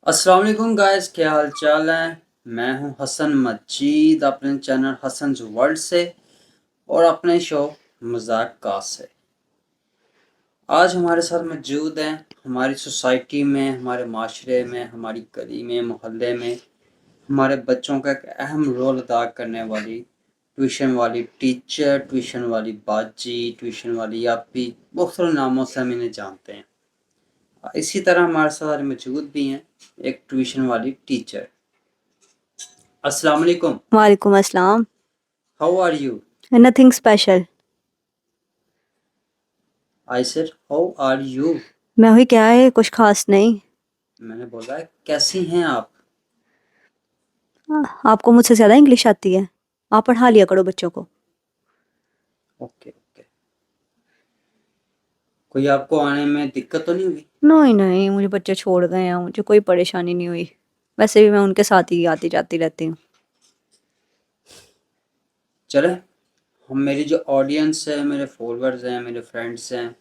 अस्सलाम वालेकुम गाइस, क्या हाल चाल है। मैं हूं हसन मजीद अपने चैनल हसन्स वर्ल्ड से और अपने शो मजाक का से। आज हमारे साथ मौजूद हैं हमारी सोसाइटी में, हमारे माशरे में, हमारी गली में, मोहल्ले में हमारे बच्चों का एक अहम रोल अदा करने वाली ट्यूशन वाली टीचर, ट्यूशन वाली बाजी, ट्यूशन वाली यापी, मुख्तलिफ नामों से हम इन्हें जानते हैं। इसी तरह हमारे साथ मौजूद भी हैं एक ट्यूशन वाली टीचर। अस्सलाम वालेकुम। वालेकुम अस्सलाम। How are you? Nothing special. I said how are you. मैं हुई क्या है, कुछ खास नहीं। मैंने बोला कैसी हैं आप? आपको मुझसे ज़्यादा इंग्लिश आती है। आप पढ़ा लिया करो बच्चों को। Okay okay. कोई आपको आने में दिक्कत तो नहीं हुई? नहीं नहीं, मुझे बच्चे छोड़ गए हैं, मुझे कोई परेशानी नहीं हुई। वैसे भी मैं उनके साथ ही आती जाती रहती हूँ। चले, हम मेरी जो ऑडियंस है, मेरे फॉलोअर्स हैं, मेरे फ्रेंड्स हैं,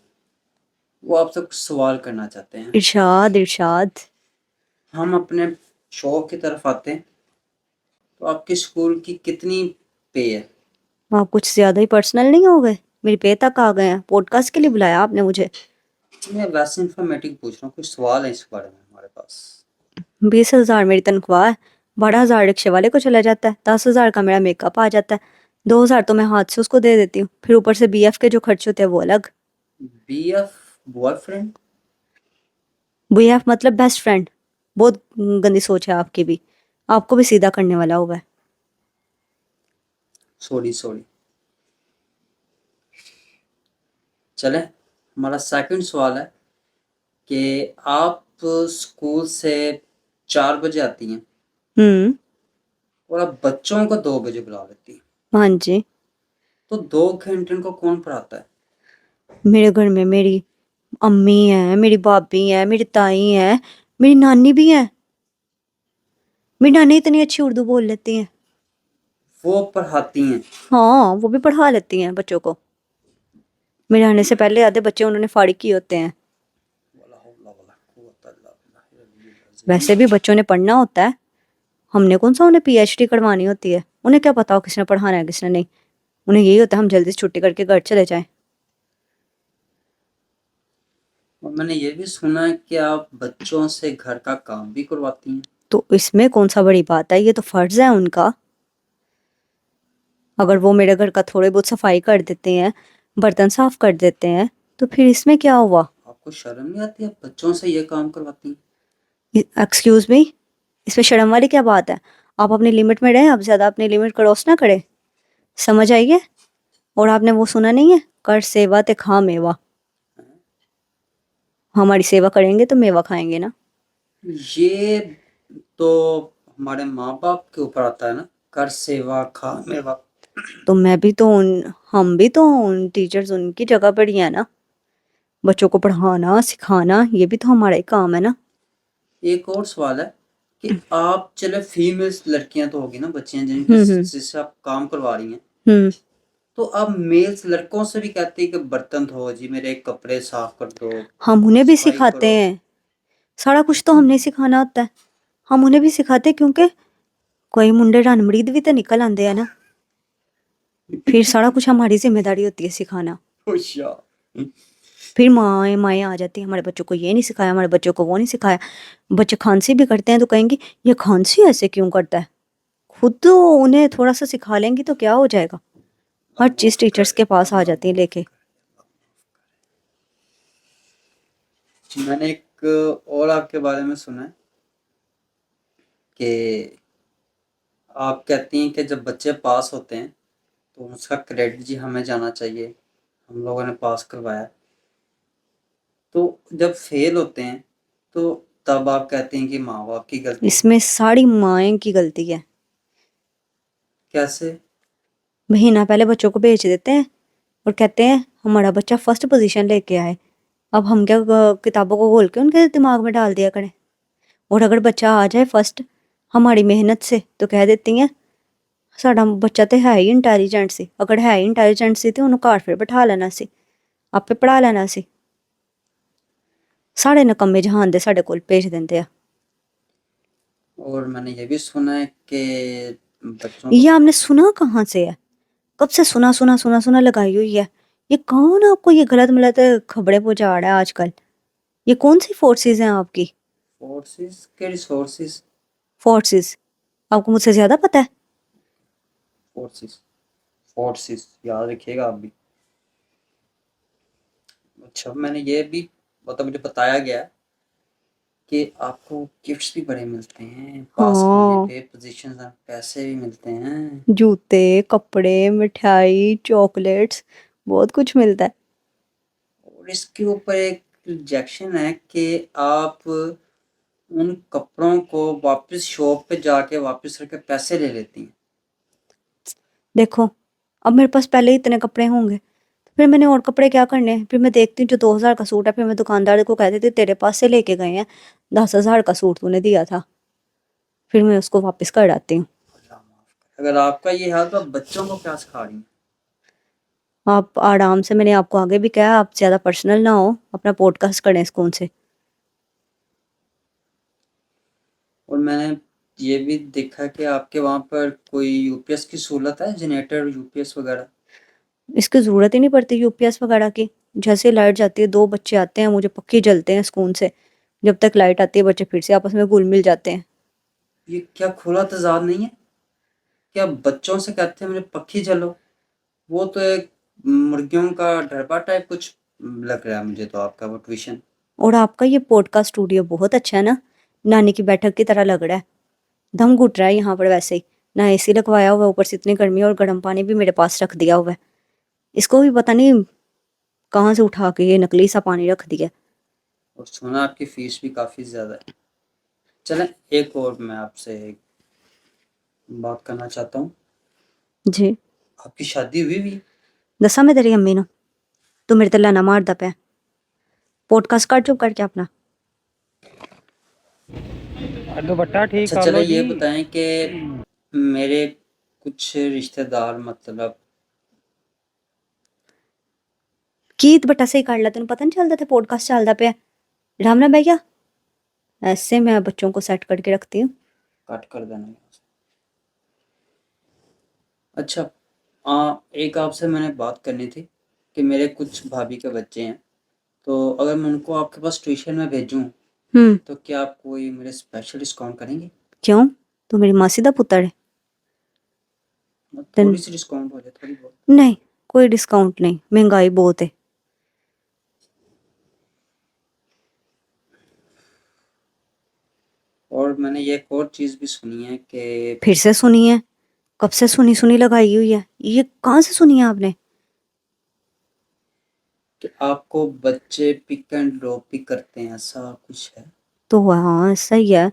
वो आपसे कुछ सवाल करना चाहते हैं। इरशाद इरशाद। हम अपने शो की तरफ आते हैं। तो आपके स्कूल की कितनी पे है? आप कुछ ज़्यादा ही पर्सनल नहीं हो गए? मेरी पे तक आ गए हैं। पॉडकास्ट के लिए बुलाया आपने मुझे? मैं वैसे इंफॉर्मेटिव पूछ रहा हूँ, कुछ सवाल है इस बारे में हमारे पास। 20,000 मेरी तनख्वाह है। 12,000 रिक्शे वाले को चला जाता है। 10,000 का मेरा मेकअप आ जाता है। 2,000 तो मैं हाथ से उसको दे देती हूँ। फिर ऊपर से BF के जो खर्च होते हैं वो अलग। BF boyfriend? BF मतलब बेस्ट फ्रेंड। बहुत गंदी सोच है आपकी भी। आपको भी सीधा करने वाला हुआ है। Sorry sorry. चले, हमारा सेकंड सवाल है कि आप स्कूल से 4 बजे आती हैं हम्म। और आप बच्चों को 2 बजे बुला लेती हैं, हाँ जी। तो 2 घंटे उनको कौन पढ़ाता है? मेरे घर में मेरी अम्मी है, मेरी भाभी है, मेरी ताई है, मेरी नानी भी है। मेरी नानी इतनी अच्छी उर्दू बोल लेती है। वो पढ़ाती हैं। हाँ, वो भी पढ़ा लेती हैं बच्चों को। मेरे आने से पहले आधे बच्चे उन्होंने फाड़ी किए होते हैं। वला हौला वला कुव्वता इल्ला बिल्लाहिल अज़ीम। वैसे भी बच्चों ने पढ़ना होता है। हमने कौन सा उन्हें PhD करवानी होती है? उन्हें क्या पता हो किसने पढ़ाना है किसने नहीं। उन्हें यही होता है हम जल्दी से छुट्टी करके घर चले जाएं। और मैंने ये भी सुना है कि आप बच्चों से घर का काम भी करवाती हैं। तो इसमें कौन सा बड़ी बात है? ये तो फर्ज है उनका। अगर वो मेरे घर का थोड़े बहुत सफाई कर देते हैं, बर्तन साफ कर देते हैं, तो फिर इसमें क्या हुआ? आपको शर्म नहीं आती? आप बच्चों से ये काम करवाती हैं। एक्सक्यूज मी, इसमें शर्म वाली क्या बात है? आप अपनी लिमिट में रहें, आप ज्यादा अपनी लिमिट क्रॉस ना करें। समझ आई है? और आपने वो सुना नहीं है, कर सेवा ते खा मेवा। हमारी सेवा करेंगे तो मेवा खाएंगे ना। ये तो हमारे माँ बाप के ऊपर आता है ना, कर सेवा खा मेवा। तो मैं भी तो उन हम भी तो उन टीचर्स उनकी जगह पर ही है ना। बच्चों को पढ़ाना सिखाना ये भी तो हमारा ही काम है ना। एक और सवाल है कि आप, चले फीमेल्स लड़कियां तो होगी ना, बच्चियां जिनके हम्म। जिससे आप काम करवा रही हैं, हम्म। तो आप मेल्स लड़कों से भी कहते हैं कि बर्तन धो जी, मेरे कपड़े साफ कर दो, हम उन्हें भी सफाई सिखाते करो। हैं। सारा कुछ तो हमने सिखाना होता है। हम उन्हें भी सिखाते हैं, क्योंकि कोई मुंडे रणमरीद भी तो निकल आते हैं ना। फिर सारा कुछ हमारी जिम्मेदारी होती है सिखाना। अच्छा। फिर माएँ माएँ आ जाती हैं, हमारे बच्चों को ये नहीं सिखाया, हमारे बच्चों को वो नहीं सिखाया। बच्चे खांसी भी करते हैं तो कहेंगे ये खांसी ऐसे क्यों करता है। खुद तो उन्हें थोड़ा सा सिखा लेंगी तो क्या हो जाएगा। हर चीज़ टीचर्स के पास आ जाती है लेके। मैंने एक और आपके बारे में सुना है कि आप कहती हैं कि जब बच्चे पास होते हैं तो उसका क्रेडिट जी हमें जाना चाहिए, हम लोगों ने पास करवाया। तो जब फेल होते हैं तो तब आप कहते हैं कि माँ बाप की गलती है। इसमें सारी माएँ की गलती है। कैसे? महीना पहले बच्चों को भेज देते हैं और कहते हैं हमारा बच्चा फर्स्ट पोजीशन लेके आए। अब हम क्या किताबों को खोल के उनके दिमाग में डाल दिया करें। और अगर बच्चा आ जाए फर्स्ट हमारी मेहनत से तो कह देती हैं साडा बच्चा तो है ही इंटैलीजेंट सी। अगर है ही इंटैलीजेंट सी तो उन्होंने घर फिर बिठा लेना सी, आपे पढ़ा लेना सी। साढ़े नकम्मे जहान दे साढ़े कोल भेज दिंदे आ। और मैंने ये भी सुना है कि बच्चों ये को आपने सुना कहाँ से है? कब से सुना सुना सुना सुना लगाई हुई है? ये कौन आपको ये गलत मलत खबरें पहुंचा रहा है आजकल? ये कौन सी फोर्सेस हैं आपकी? फोर्सेस के रिसोर्सेज। फोर्सेस आपको मुझसे ज्यादा पता है? फोर्सेस फोर्सेस याद रखिएगा आप भी। अच्छा, मैंने ये भी मतलब मुझे बताया गया कि आपको गिफ्ट्स भी बड़े मिलते हैं, पास आने हाँ, पे पोजीशन पैसे भी मिलते हैं। जूते, कपड़े, मिठाई, चॉकलेट्स, बहुत कुछ मिलता है। और इसके ऊपर एक रिजेक्शन है कि आप उन कपड़ों को वापस शॉप पे जाके वापस करके पैसे ले लेती हैं। देखो, अब मेरे पास पहले ही इतने कपड़े होंगे, तो फिर मैंने और कपड़े क्या करने हैं? फिर मैं देखती हूँ जो 2000 का सूट है, फिर मैं दुकानदार को कह देती हूँ तेरे पास से लेके गए हैं, 10,000 का सूट तूने दिया था, फिर मैं उसको वापस कर आती हूँ। अल्लाह माफ करे। अगर आपका ये हाल तो आप बच्चों को क्या सिखा रही हैं? आप आराम से, मैंने आपको आगे भी कहा, आप ज्यादा पर्सनल ना हो, अपना पॉडकास्ट करें स्कूल से। और मैंने ये भी देखा कि आपके वहाँ पर कोई यूपीएस की सहूलत है, जनरेटर यूपीएस वगैरह। इसकी जरूरत ही नहीं पड़ती यूपीएस वगैरह की। जैसे लाइट जाती है, दो बच्चे आते हैं, मुझे पक्की जलते हैं स्कूल से। जब तक लाइट आती है बच्चे फिर से आपस में घुल मिल जाते हैं। ये क्या खुला तजाद नहीं है? क्या बच्चों से कहते हैं मुझे पक्षी चलो? वो तो एक मुर्गियों का डरबा टाइप कुछ लग रहा है मुझे तो आपका वो ट्यूशन। और आपका ये पॉडकास्ट स्टूडियो बहुत अच्छा है ना, नानी की बैठक की तरह लग रहा है। दम घुट रहा है यहाँ पर वैसे ही। ना एसी लगवाया हुआ है, ऊपर से इतनी गर्मी है, और गर्म पानी भी मेरे पास रख दिया हुआ है। इसको भी पता नहीं कहाँ से उठा के ये नकली सा पानी रख दिया। और सुना आपकी फीस भी काफ़ी ज़्यादा है। चलें, एक और मैं आपसे एक बात करना चाहता हूँ। जी। आपकी शादी हुई भी? दसा मैं तेरी अम्मी नु, तू मेरे ते लाना मारदा पे। पॉडकास्ट कर चुप करके अपना। दुपट्टा ठीक अच्छा कर चले, लो ये जी। बताएं कि मेरे कुछ रिश्तेदार मतलब गीत बटा सही कर ला, तेन पता नहीं चलता था पॉडकास्ट चलता पे। राम ना बह गया। ऐसे मैं बच्चों को सेट करके रखती हूँ। कट कर देना यहाँ से। अच्छा, एक आपसे मैंने बात करनी थी कि मेरे कुछ भाभी के बच्चे हैं, तो अगर मैं उनको आपके पास ट्यूशन में भेजूँ तो क्या आप कोई मेरे स्पेशल डिस्काउंट करेंगे? क्यों? तू मेरी मासी दा पुत्तर है? थोड़ी तेन सी डिस्काउंट हो जाए, थोड़ी बहुत। नहीं, कोई डिस्काउंट नहीं, महंगाई बहुत है। और मैंने ये एक और चीज़ भी सुनी है कि फिर से सुनी है? कब से सुनी सुनी लगाई हुई है? ये कहाँ से सुनी है आपने? आपको बच्चे पिक एंड ड्रॉप भी करते हैं, ऐसा कुछ है? तो हाँ, सही है।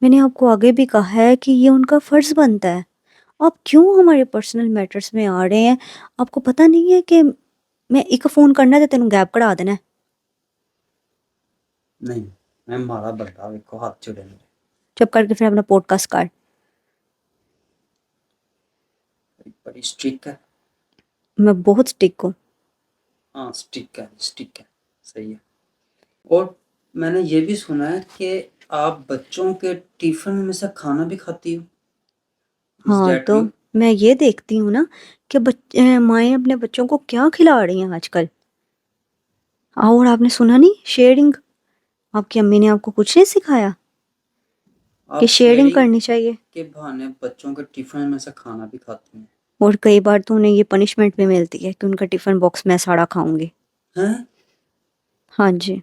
मैंने आपको आगे भी कहा है कि ये उनका फर्ज बनता है। आप क्यों हमारे पर्सनल मैटर्स में आ रहे हैं? आपको पता नहीं है कि मैं एक फोन करना है तो तेन गैप करा देना है। नहीं, मैं मारा बंदा देखो, हाथ जुड़े मेरे। चुप करके फिर अपना पॉडकास्ट कर। बड़ी स्ट्रिक्ट है। मैं बहुत स्टिक हूँ। हाँ, स्टिक है, स्टिक है। सही है। और मैंने ये भी सुना है कि आप बच्चों के टिफिन में से खाना भी खाती हो। इज हाँ, दैट तो ट्रू? मैं ये देखती हूँ ना कि माएँ अपने बच्चों को क्या खिला रही हैं आजकल। और आपने सुना नहीं, शेयरिंग? आपकी अम्मी ने आपको कुछ नहीं सिखाया कि आप शेयरिंग शेयरिंग करनी चाहिए? के बहाने बच्चों के टिफिन में से खाना भी खाती हैं? और कई बार तो उन्हें ये पनिशमेंट भी मिलती है कि उनका टिफिन बॉक्स मैं साड़ा खाऊंगी। हैं? हाँ जी।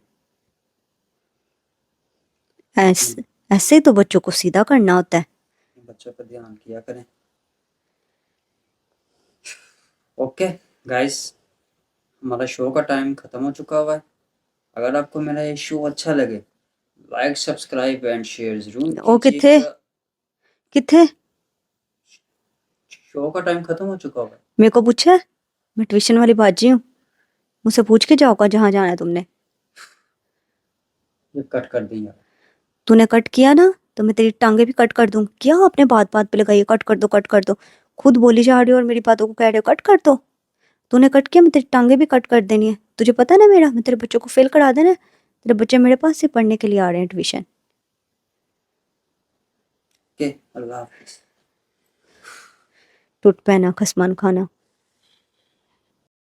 ऐसे ऐसे ही तो बच्चों को सीधा करना होता है। बच्चों पर ध्यान किया करें। ओके गाइस, हमारा शो का टाइम ख़त्म हो चुका हुआ है। अगर आपको मेरा ये शो अच्छा लगे, लाइक सब्सक्राइब एंड शेयर ज़रूर ओ किथे कीजिएगा। किथे शो का टाइम ख़त्म हो चुका हुआ है। मेरे को पूछा है? मैं ट्यूशन वाली बाजी हूँ? मुझसे पूछ के जाओगा जहां जाना है तुमने। ये कट कर दी यार। तूने कट किया ना तो मैं तेरी टांगे भी कट कर दूं। क्या आपने बात बात पे लगाई है, कट कर दो कट कर दो? खुद बोली जा रही हो और मेरी बातों को कह रहे हो कट कर दो। तूने कट किया, मैं तेरी टांगे भी कट कर देनी है। तुझे पता है ना, मेरा मैं तेरे बच्चों को फेल करा देना है। तेरे बच्चे मेरे पास से पढ़ने के लिए आ रहे हैं ट्यूशन। ओके, अल्लाह हाफिज़। टूट पैना खसमान खाना।